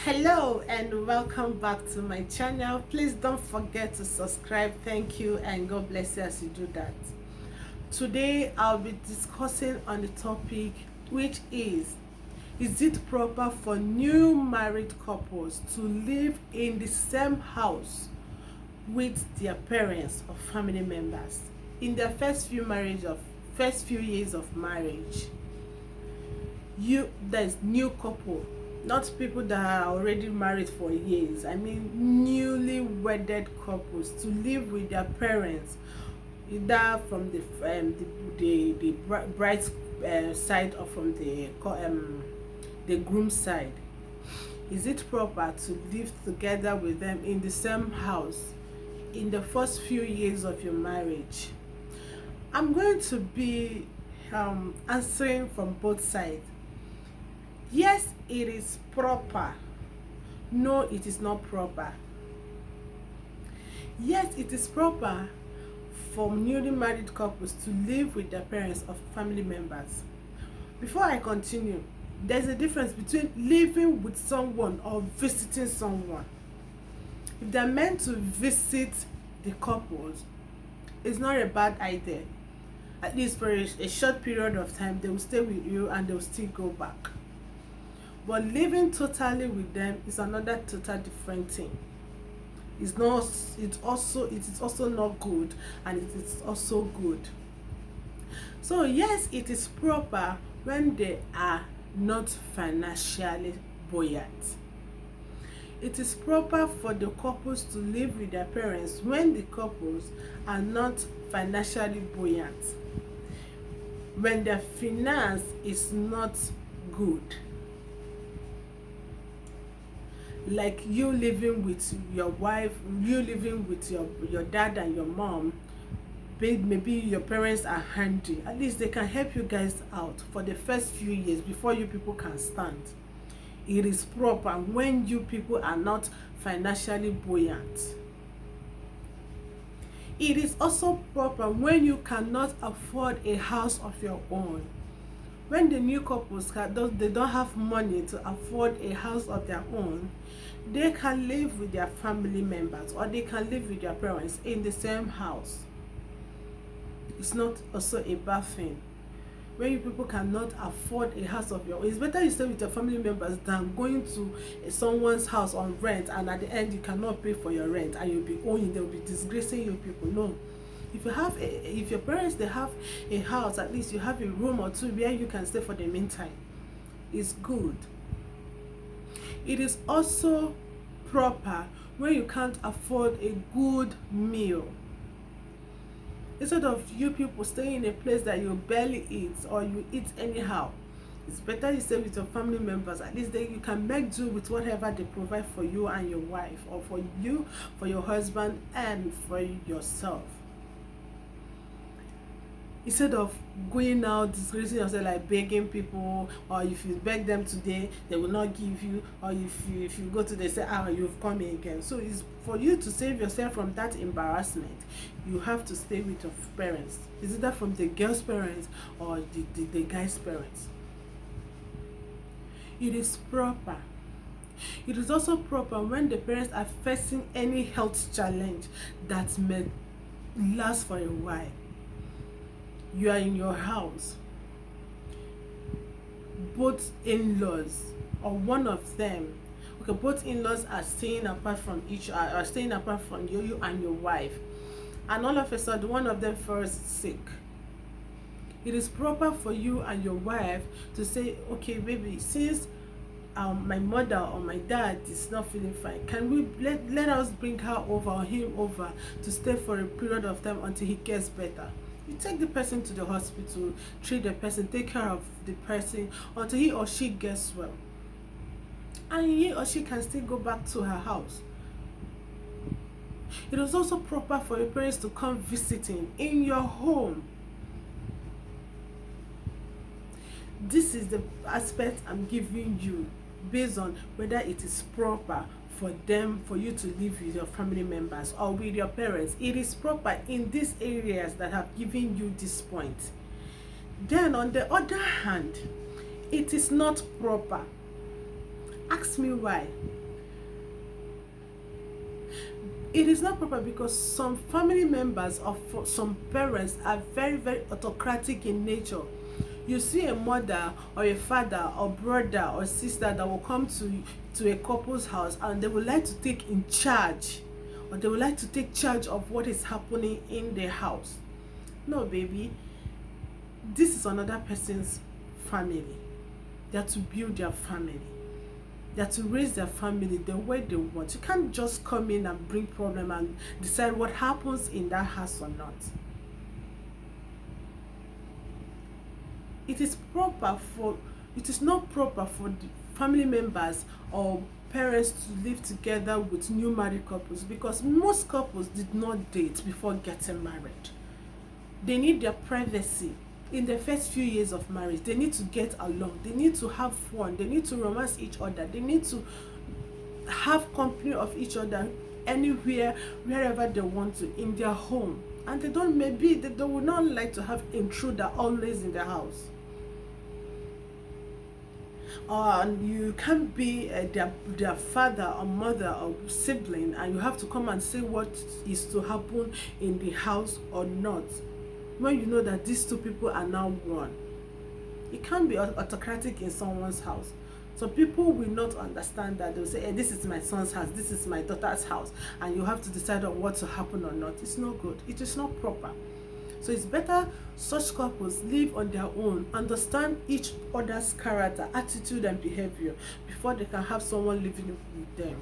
Hello and welcome back to my channel. Please don't forget to subscribe. Thank you and God bless you as you do that. Today I'll be discussing on the topic, which is it proper for new married couples to live in the same house with their parents or family members in their first few years of marriage? There's new couple, not people that are already married for years. I mean newly wedded couples to live with their parents, either from the bride side or from the groom side. Is it proper to live together with them in the same house in the first few years of your marriage? I'm going to be answering from both sides. Yes, it is proper. No, it is not proper. Yes, it is proper for newly married couples to live with their parents or family members. Before I continue, there's a difference between living with someone or visiting someone. If they're meant to visit the couples, it's not a bad idea. At least for a short period of time, they will stay with you and they'll still go back. But living totally with them is another total different thing. It is also not good, and it is also good. So yes, it is proper when they are not financially buoyant. It is proper for the couples to live with their parents when the couples are not financially buoyant, when their finance is not good. Like you living with your wife, you living with your dad and your mom, maybe your parents are handy. At least they can help you guys out for the first few years before you people can stand. It is proper when you people are not financially buoyant. It is also proper when you cannot afford a house of your own. When the new couples they don't have money to afford a house of their own, they can live with their family members or they can live with their parents in the same house. It's not also a bad thing. When you people cannot afford a house of your own, it's better you stay with your family members than going to someone's house on rent, and at the end you cannot pay for your rent and you'll be owing, they'll be disgracing you people. No. If your parents they have a house, at least you have a room or two where you can stay for the meantime. It's good. It is also proper when you can't afford a good meal. Instead of you people staying in a place that you barely eat or you eat anyhow, it's better you stay with your family members. At least you can make do with whatever they provide for you and your wife, or for you, for your husband, and for yourself. Instead of going out disgracing yourself, like begging people, or if you beg them today they will not give you, or if you go to they say, you've come again. So it's for you to save yourself from that embarrassment, you have to stay with your parents. Is it that from the girl's parents or the guy's parents? It is proper. It is also proper when the parents are facing any health challenge that may last for a while. You are in your house, both in-laws or one of them, both in-laws are staying apart from you and your wife, and all of a sudden one of them falls sick. It is proper for you and your wife to say, okay baby, since my mother or my dad is not feeling fine, can we let us bring her over or him over to stay for a period of time until he gets better. You take the person to the hospital, treat the person, take care of the person until he or she gets well, and he or she can still go back to her house. It is also proper for your parents to come visiting in your home. This is the aspect I'm giving you based on whether it is proper for you to live with your family members or with your parents. It is proper in these areas that have given you this point. Then on the other hand, it is not proper Ask me why. It is not proper because some family members or some parents are very, very autocratic in nature. You see a mother or a father or brother or sister that will come to a couple's house and they would like to take in charge, or they would like to take charge of what is happening in their house. No, baby, this is another person's family. They are to build their family. They are to raise their family the way they want. You can't just come in and bring problem and decide what happens in that house or not. It is not proper for the family members or parents to live together with new married couples, because most couples did not date before getting married. They need their privacy. In the first few years of marriage, they need to get along, they need to have fun, they need to romance each other, they need to have company of each other anywhere, wherever they want to, in their home. And they would not like to have intruder always in the house. And you can't be their father or mother or sibling, and you have to come and say what is to happen in the house or not, when you know that these two people are now one. It can't be autocratic in someone's house. So people will not understand that. They'll say, hey, this is my son's house, this is my daughter's house, and you have to decide on what to happen or not. It's not good. It is not proper. So it's better such couples live on their own, understand each other's character, attitude, and behavior before they can have someone living with them.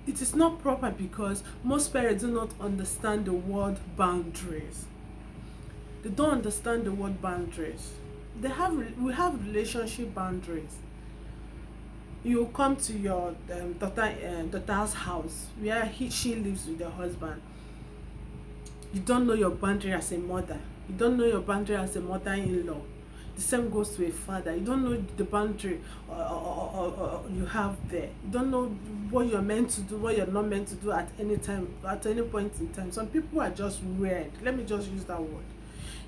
It is not proper because most parents do not understand the word boundaries. They don't understand the word boundaries. We have relationship boundaries. You come to your daughter's house where she lives with her husband. You don't know your boundary as a mother. You don't know your boundary as a mother-in-law. The same goes to a father. You don't know the boundary you have there. You don't know what you're meant to do, what you're not meant to do at any time, at any point in time. Some people are just weird. Let me just use that word.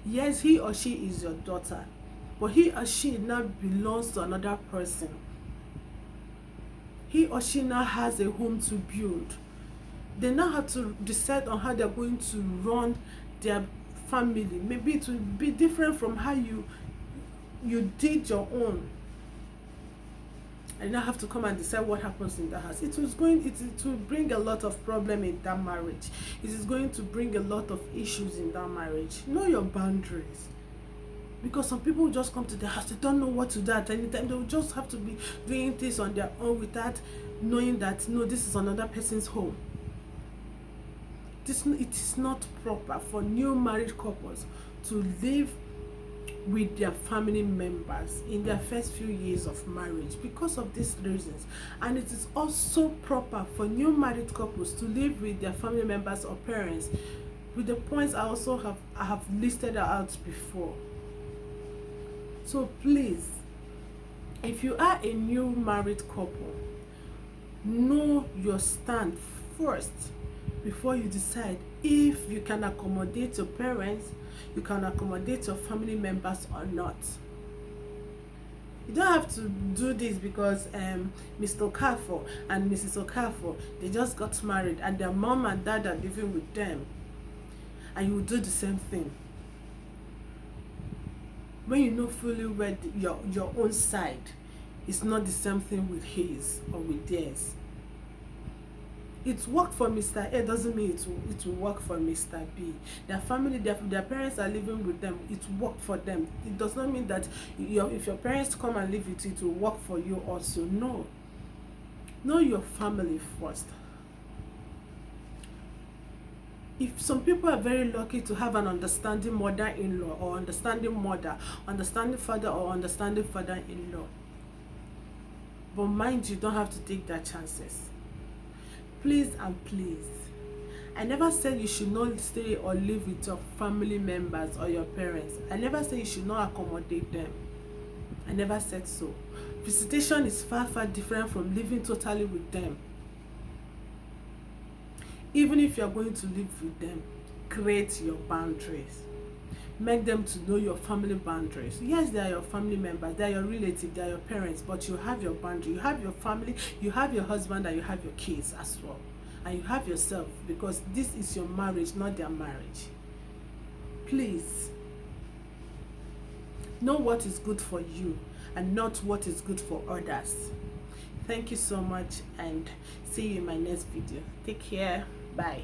Yes, he or she is your daughter, but he or she now belongs to another person. He or she now has a home to build. They now have to decide on how they're going to run their family. Maybe it will be different from how you did your own. And now have to come and decide what happens in the house. It will bring a lot of problem in that marriage. It is going to bring a lot of issues in that marriage. Know your boundaries. Because some people will just come to the house, they don't know what to do at any time. They will just have to be doing this on their own without knowing that, no, this is another person's home. It is not proper for new married couples to live with their family members in their first few years of marriage because of these reasons. And it is also proper for new married couples to live with their family members or parents with the points I have listed out before. So please, if you are a new married couple, know your stand first before you decide if you can accommodate your parents, you can accommodate your family members or not. You don't have to do this because Mr. Okafor and Mrs. Okafor, they just got married and their mom and dad are living with them, and you will do the same thing. When you know fully well your own side is not the same thing with his or with theirs. It worked for Mr. A doesn't mean it will work for Mr. B. Their family, their parents are living with them. It worked for them. It does not mean that if your parents come and live with you, it will work for you also. No. Know your family first. If some people are very lucky to have an understanding mother-in-law or understanding mother, understanding father or understanding father-in-law. But mind you, don't have to take that chances. Please and please, I never said you should not stay or live with your family members or your parents. I never said you should not accommodate them. I never said so. Visitation is far, far different from living totally with them. Even if you're going to live with them, create your boundaries. Make them to know your family boundaries. Yes, they are your family members, they are your relatives, they are your parents, but you have your boundary. You have your family, you have your husband, and you have your kids as well. And you have yourself, because this is your marriage, not their marriage. Please know what is good for you and not what is good for others. Thank you so much, and see you in my next video. Take care. Bye.